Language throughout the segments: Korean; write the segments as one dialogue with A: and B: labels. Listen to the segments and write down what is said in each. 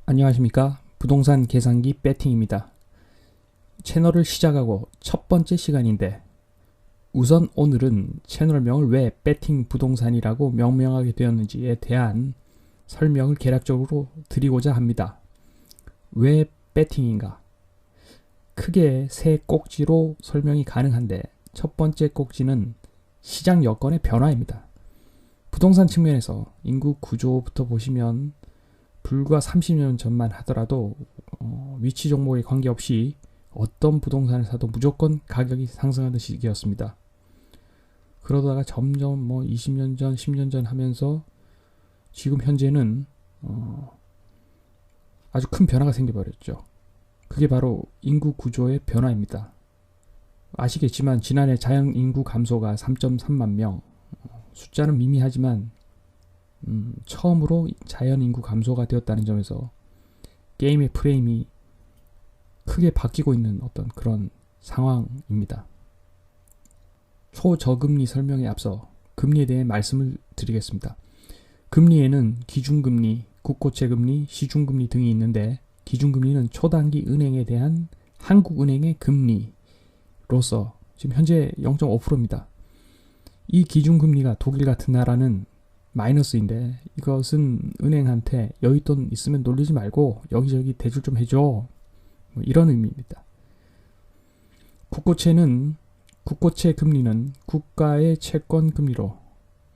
A: 안녕하십니까. 부동산 계산기 배팅입니다. 채널을 시작하고 첫 번째 시간인데 우선 오늘은 채널명을 왜 배팅 부동산이라고 명명하게 되었는지에 대한 설명을 개략적으로 드리고자 합니다. 왜 배팅인가? 크게 세 꼭지로 설명이 가능한데 첫 번째 꼭지는 시장 여건의 변화입니다. 부동산 측면에서 인구 구조부터 보시면 불과 30년 전만 하더라도 위치 종목에 관계없이 어떤 부동산을 사도 무조건 가격이 상승하는 시기였습니다. 그러다가 점점 20년 전, 10년 전 하면서 지금 현재는 아주 큰 변화가 생겨버렸죠. 그게 바로 인구 구조의 변화입니다. 아시겠지만 지난해 자연 인구 감소가 3.3만 명, 숫자는 미미하지만 처음으로 자연 인구 감소가 되었다는 점에서 게임의 프레임이 크게 바뀌고 있는 어떤 그런 상황입니다. 초저금리 설명에 앞서 금리에 대해 말씀을 드리겠습니다. 금리에는 기준금리, 국고채금리, 시중금리 등이 있는데 기준금리는 초단기 은행에 대한 한국은행의 금리로서 지금 현재 0.5%입니다. 이 기준금리가 독일 같은 나라는 마이너스인데 이것은 은행한테 여윳돈 있으면 놀리지 말고 여기저기 대출 좀 해줘, 이런 의미입니다. 국고채 금리는 국가의 채권 금리로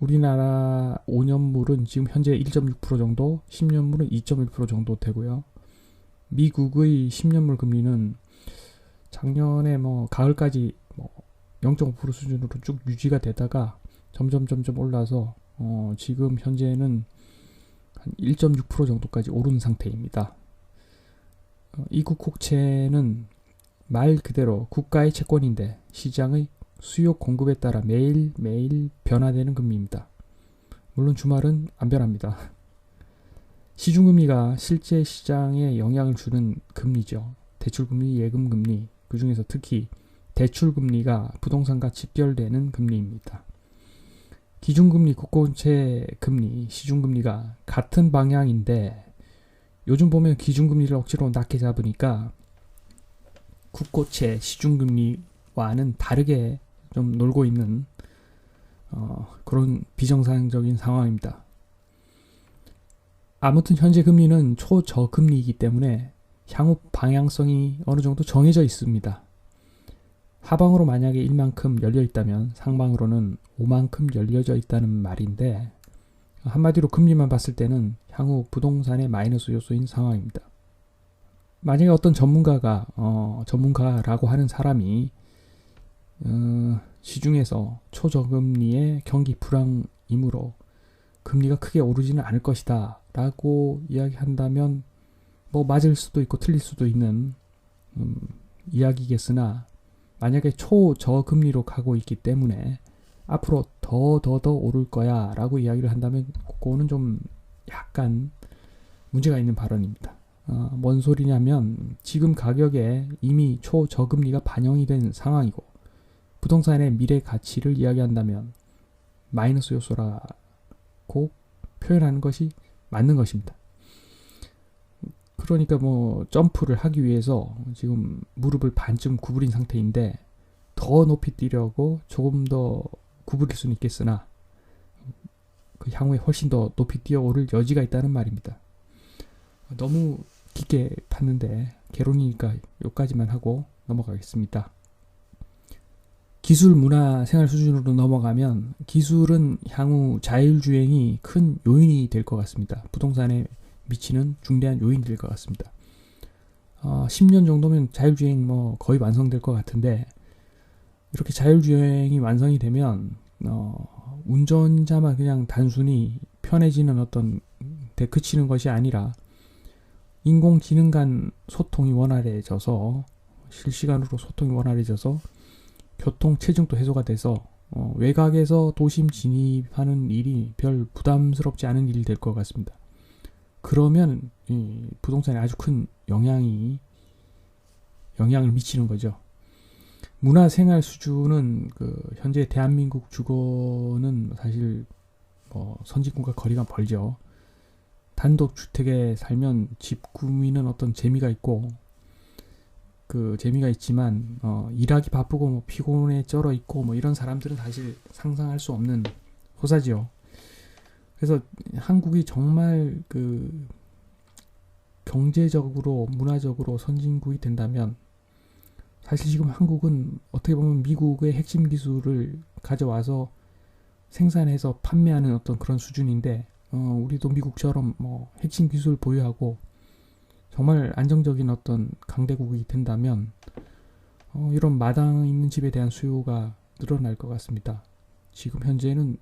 A: 우리나라 5년물은 지금 현재 1.6% 정도, 10년물은 2.1% 정도 되고요. 미국의 10년물 금리는 작년에 가을까지 0.5% 수준으로 쭉 유지가 되다가 점점 올라서 지금 현재는 한 1.6% 정도까지 오른 상태입니다. 이 국고채는 말 그대로 국가의 채권인데 시장의 수요 공급에 따라 매일 변화되는 금리입니다. 물론 주말은 안 변합니다. 시중금리가 실제 시장에 영향을 주는 금리죠. 대출금리, 예금금리, 그 중에서 특히 대출금리가 부동산과 직결되는 금리입니다. 기준금리, 국고채 금리, 시중금리가 같은 방향인데 요즘 보면 기준금리를 억지로 낮게 잡으니까 국고채, 시중금리와는 다르게 좀 놀고 있는 그런 비정상적인 상황입니다. 아무튼 현재 금리는 초저금리이기 때문에 향후 방향성이 어느 정도 정해져 있습니다. 하방으로 만약에 1만큼 열려 있다면 상방으로는 5만큼 열려져 있다는 말인데 한마디로 금리만 봤을 때는 향후 부동산의 마이너스 요소인 상황입니다. 만약에 어떤 전문가라고 하는 사람이 시중에서 초저금리의 경기 불황이므로 금리가 크게 오르지는 않을 것이다 라고 이야기한다면 맞을 수도 있고 틀릴 수도 있는 이야기겠으나 만약에 초저금리로 가고 있기 때문에 앞으로 더 오를 거야 라고 이야기를 한다면 그거는 좀 약간 문제가 있는 발언입니다. 뭔 소리냐면 지금 가격에 이미 초저금리가 반영이 된 상황이고 부동산의 미래 가치를 이야기한다면 마이너스 요소라고 표현하는 것이 맞는 것입니다. 그러니까 점프를 하기 위해서 지금 무릎을 반쯤 구부린 상태인데 더 높이 뛰려고 조금 더 구부릴 수는 있겠으나 그 향후에 훨씬 더 높이 뛰어오를 여지가 있다는 말입니다. 너무 깊게 팠는데 개론이니까 여기까지만 하고 넘어가겠습니다. 기술, 문화, 생활 수준으로 넘어가면 기술은 향후 자율주행이 큰 요인이 될 것 같습니다. 부동산에 미치는 중대한 요인이 될 것 같습니다. 10년 정도면 자율주행 거의 완성될 것 같은데 이렇게 자율주행이 완성이 되면 운전자만 그냥 단순히 편해지는 어떤 데 그치는 것이 아니라 인공지능 간 소통이 원활해져서 실시간으로 소통이 원활해져서 교통 체증도 해소가 돼서 외곽에서 도심 진입하는 일이 별 부담스럽지 않은 일이 될 것 같습니다. 그러면 이 부동산에 아주 큰 영향을 미치는 거죠. 문화생활 수준은 현재 대한민국 주거는 사실 선진국과 거리가 멀죠. 단독 주택에 살면 집 꾸미는 어떤 재미가 있고 그 재미가 있지만 일하기 바쁘고 뭐 피곤에 쩔어 있고 뭐 이런 사람들은 사실 상상할 수 없는 호사지요. 그래서 한국이 정말 그 경제적으로 문화적으로 선진국이 된다면 사실 지금 한국은 어떻게 보면 미국의 핵심 기술을 가져와서 생산해서 판매하는 어떤 그런 수준인데 우리도 미국처럼 뭐 핵심 기술 보유하고 정말 안정적인 어떤 강대국이 된다면 이런 마당 있는 집에 대한 수요가 늘어날 것 같습니다. 지금 현재는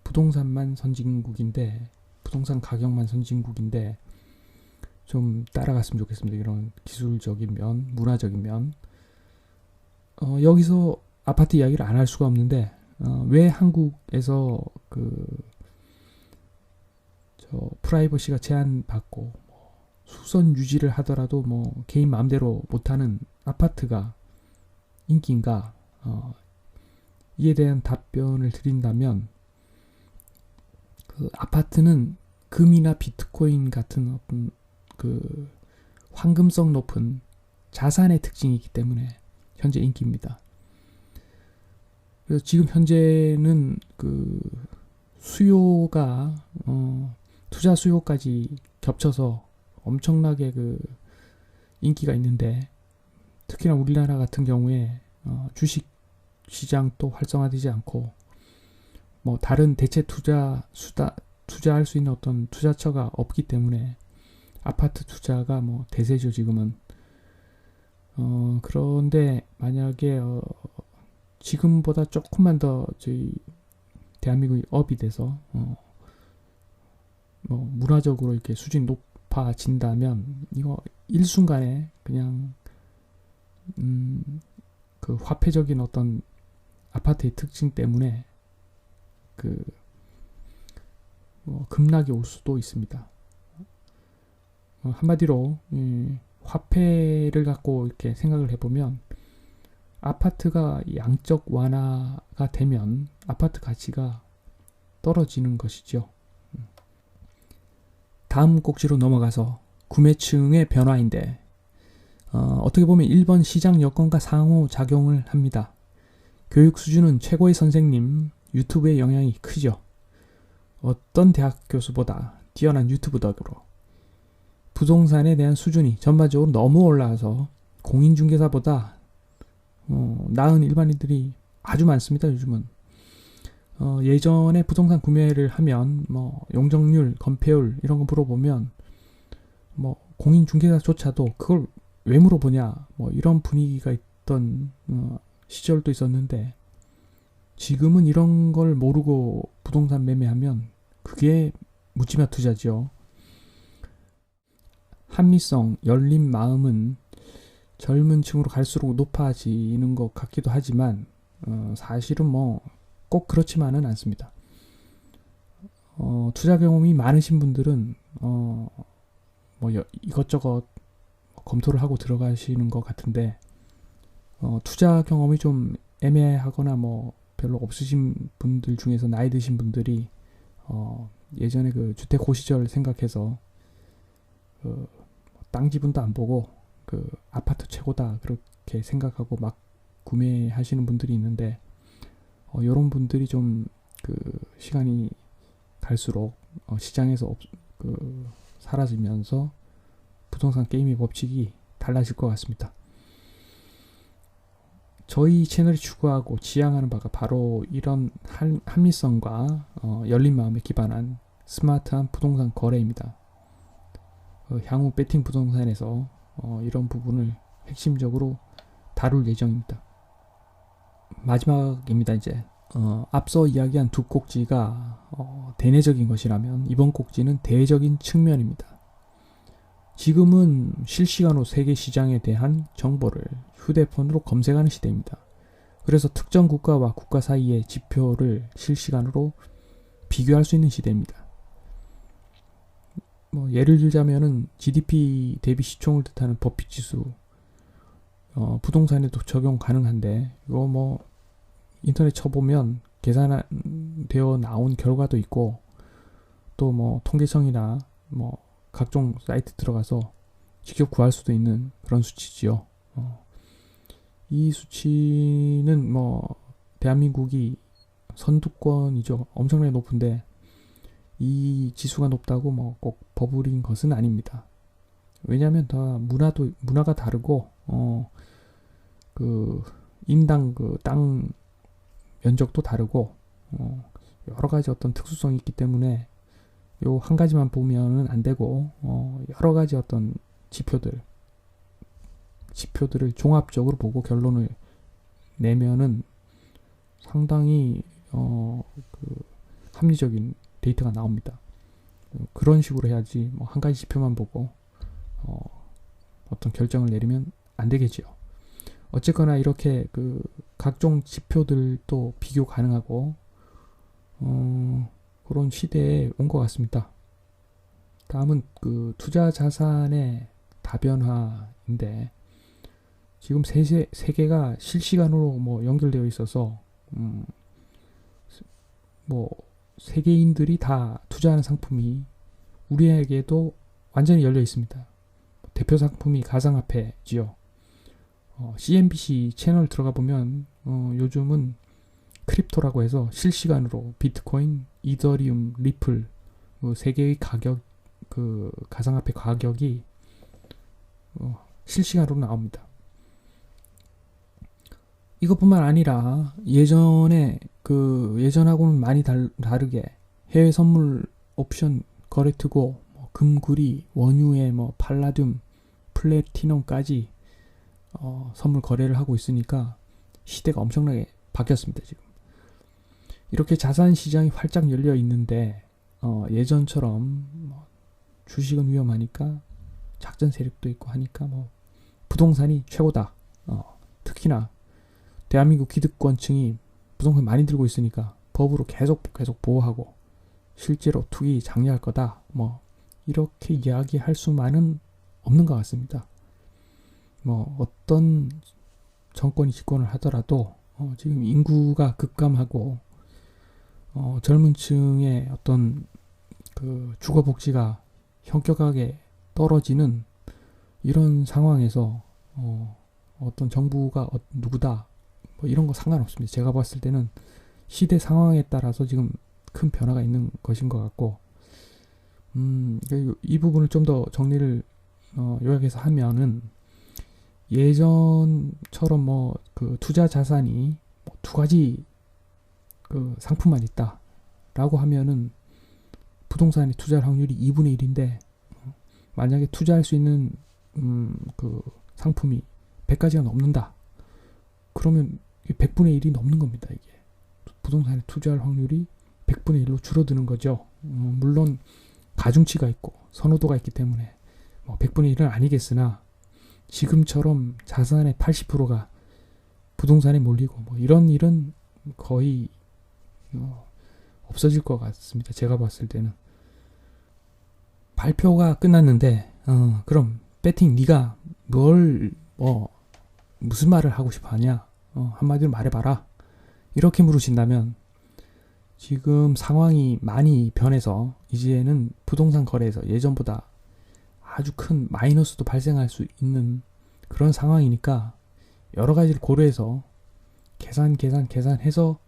A: 부동산만 선진국인데 부동산 가격만 선진국인데 좀 따라갔으면 좋겠습니다. 이런 기술적인 면, 문화적인 면. 여기서 아파트 이야기를 안 할 수가 없는데 왜 한국에서 프라이버시가 제한받고 수선 유지를 하더라도 뭐 개인 마음대로 못하는 아파트가 인기인가? 이에 대한 답변을 드린다면 그 아파트는 금이나 비트코인 같은 어떤 그 황금성 높은 자산의 특징이기 때문에 현재 인기입니다. 그래서 지금 현재는 그 수요가 투자 수요까지 겹쳐서 엄청나게 그 인기가 있는데 특히나 우리나라 같은 경우에 주식 시장도 활성화되지 않고 뭐 다른 대체 투자할 수 있는 어떤 투자처가 없기 때문에 아파트 투자가 뭐 대세죠 지금은. 그런데 만약에 지금보다 조금만 더 저희 대한민국이 업이 돼서 뭐 문화적으로 이렇게 수준이 높아진다면 이거 일순간에 그냥 그 화폐적인 어떤 아파트의 특징 때문에 그 급락이 올 수도 있습니다. 한마디로 화폐를 갖고 이렇게 생각을 해보면 아파트가 양적 완화가 되면 아파트 가치가 떨어지는 것이죠. 다음 꼭지로 넘어가서 구매층의 변화인데 어떻게 보면 일본 시장 여건과 상호작용을 합니다. 교육 수준은 최고의 선생님, 유튜브의 영향이 크죠. 어떤 대학 교수보다 뛰어난 유튜브 덕으로 부동산에 대한 수준이 전반적으로 너무 올라와서 공인중개사보다 나은 일반인들이 아주 많습니다. 요즘은 예전에 부동산 구매를 하면 뭐 용적률, 건폐율 이런 거 물어보면 뭐 공인중개사조차도 그걸 왜 물어보냐 뭐 이런 분위기가 있던 시절도 있었는데 지금은 이런 걸 모르고 부동산 매매하면 그게 묻지마 투자죠. 합리성, 열린 마음은 젊은 층으로 갈수록 높아지는 것 같기도 하지만 사실은 뭐 꼭 그렇지만은 않습니다. 투자 경험이 많으신 분들은 뭐 이것저것 검토를 하고 들어가시는 것 같은데 투자 경험이 좀 애매하거나 뭐 별로 없으신 분들 중에서 나이 드신 분들이 예전에 그 주택 고시절 생각해서 땅 지분도 안 보고 그 아파트 최고다 그렇게 생각하고 막 구매하시는 분들이 있는데 이런 분들이 좀 그 시간이 갈수록 시장에서 사라지면서 부동산 게임의 법칙이 달라질 것 같습니다. 저희 채널이 추구하고 지향하는 바가 바로 이런 합리성과 열린 마음에 기반한 스마트한 부동산 거래입니다. 향후 베팅 부동산에서 이런 부분을 핵심적으로 다룰 예정입니다. 마지막입니다. 이제 앞서 이야기한 두 꼭지가 대내적인 것이라면 이번 꼭지는 대외적인 측면입니다. 지금은 실시간으로 세계 시장에 대한 정보를 휴대폰으로 검색하는 시대입니다. 그래서 특정 국가와 국가 사이의 지표를 실시간으로 비교할 수 있는 시대입니다. 뭐 예를 들자면은 GDP 대비 시총을 뜻하는 버핏 지수 부동산에도 적용 가능한데 이거 뭐 인터넷 쳐보면 계산되어 나온 결과도 있고 또 뭐 통계청이나 뭐 각종 사이트 들어가서 직접 구할 수도 있는 그런 수치지요. 이 수치는 뭐 대한민국이 선두권이죠. 엄청나게 높은데 이 지수가 높다고 뭐 꼭 버블인 것은 아닙니다. 왜냐하면 다 문화가 다르고 그 인당 그 땅 면적도 다르고 여러 가지 어떤 특수성이 있기 때문에 요 한 가지만 보면은 안 되고 여러 가지 어떤 지표들을 종합적으로 보고 결론을 내면은 상당히 그 합리적인 데이터가 나옵니다. 그런 식으로 해야지 뭐 한 가지 지표만 보고 어떤 결정을 내리면 안 되겠지요. 어쨌거나 이렇게 그 각종 지표들도 비교 가능하고 그런 시대에 온 것 같습니다. 다음은 그 투자 자산의 다변화인데 지금 세계가 실시간으로 뭐 연결되어 있어서 뭐 세계인들이 다 투자하는 상품이 우리에게도 완전히 열려 있습니다. 대표 상품이 가상화폐지요. CNBC 채널 들어가 보면 요즘은 크립토라고 해서 실시간으로 비트코인, 이더리움, 리플 세 개의 가격 그 가상화폐 가격이 실시간으로 나옵니다. 이것뿐만 아니라 예전하고는 많이 다르게 해외 선물 옵션 거래투고 금구리, 원유에 뭐 팔라듐, 플래티넘까지 선물 거래를 하고 있으니까 시대가 엄청나게 바뀌었습니다. 지금 이렇게 자산 시장이 활짝 열려 있는데 예전처럼 주식은 위험하니까 작전 세력도 있고 하니까 뭐 부동산이 최고다. 특히나 대한민국 기득권층이 부동산 많이 들고 있으니까 법으로 계속 보호하고 실제로 투기 장려할 거다. 뭐 이렇게 이야기할 수만은 없는 것 같습니다. 뭐 어떤 정권이 집권을 하더라도 지금 인구가 급감하고 젊은 층의 어떤 그 주거 복지가 현격하게 떨어지는 이런 상황에서 어떤 정부가 누구다 뭐 이런 거 상관없습니다. 제가 봤을 때는 시대 상황에 따라서 지금 큰 변화가 있는 것인 것 같고 이 부분을 좀 더 정리를 요약해서 하면은 예전처럼 뭐 그 투자 자산이 두 가지 그 상품만 있다라고 하면은 부동산에 투자할 확률이 2분의 1인데 만약에 투자할 수 있는 그 상품이 100가지가 넘는다. 그러면 100분의 1이 넘는 겁니다. 이게 부동산에 투자할 확률이 100분의 1로 줄어드는 거죠. 물론 가중치가 있고 선호도가 있기 때문에 100분의 1은 아니겠으나 지금처럼 자산의 80%가 부동산에 몰리고 뭐 이런 일은 거의 없어질 것 같습니다. 제가 봤을 때는. 발표가 끝났는데 그럼 배팅 네가 무슨 말을 하고 싶어 하냐? 한마디로 말해봐라. 이렇게 물으신다면 지금 상황이 많이 변해서 이제는 부동산 거래에서 예전보다 아주 큰 마이너스도 발생할 수 있는 그런 상황이니까 여러 가지를 고려해서 계산해서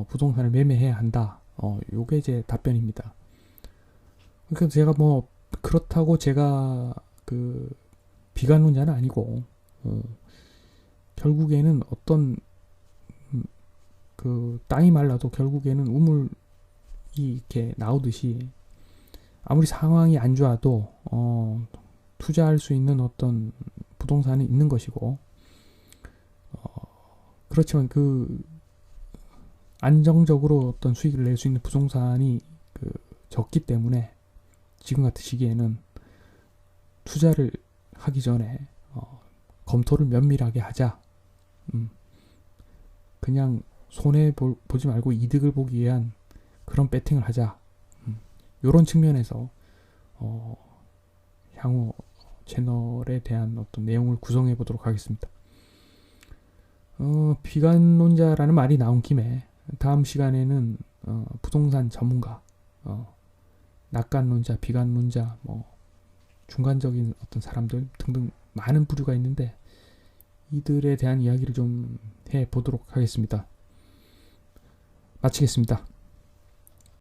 A: 부동산을 매매해야 한다. 요게 제 답변입니다. 그러니까 제가 뭐 그렇다고 제가 그 비관론자는 아니고 결국에는 어떤 그 땅이 말라도 결국에는 우물이 이렇게 나오듯이 아무리 상황이 안 좋아도 투자할 수 있는 어떤 부동산이 있는 것이고 그렇지만 그 안정적으로 어떤 수익을 낼 수 있는 부동산이 그 적기 때문에 지금 같은 시기에는 투자를 하기 전에 검토를 면밀하게 하자. 그냥 손해 보지 말고 이득을 보기 위한 그런 배팅을 하자. 이런 측면에서 향후 채널에 대한 어떤 내용을 구성해 보도록 하겠습니다. 비관론자라는 말이 나온 김에 다음 시간에는 부동산 전문가 낙관론자, 비관론자, 뭐 중간적인 어떤 사람들 등등 많은 부류가 있는데 이들에 대한 이야기를 좀 해보도록 하겠습니다. 마치겠습니다.